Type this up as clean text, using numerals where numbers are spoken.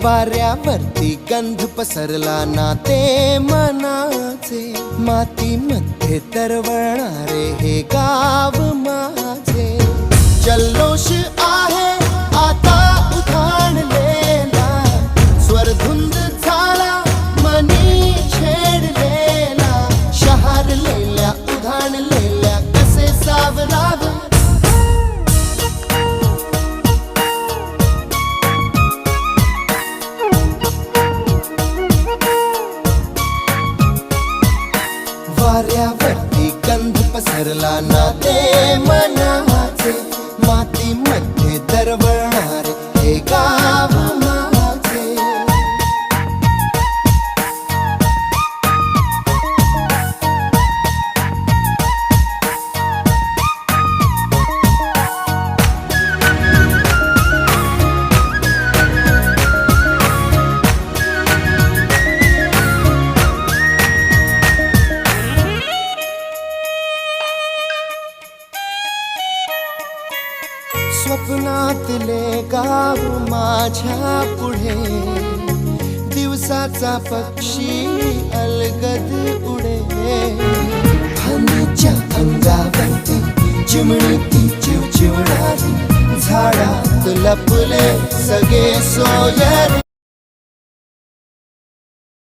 वाऱ्यावरती गंध पसरला ना ते मनाचे, मातीमध्ये तरवळणारे हे गाव माझे. जल्लोष आहे आता उधाणलेला, स्वरधुंद झाला मनी छेडलेला. शहारलेल्या उधाणलेल्या कसे सावरावे, वाऱ्यावरती गंध पसरला ना ते मनाचे, मातीमध्ये दरवळणारे हे गाव माझे. स्वप्नातले गाव माझ्या पुढे, दिवसाचा पक्षी अलगद उडे. फांदीच्या अंगावरती चिमणी ती चिवचिवणारी, झाडात लपले सगळे सोयरे.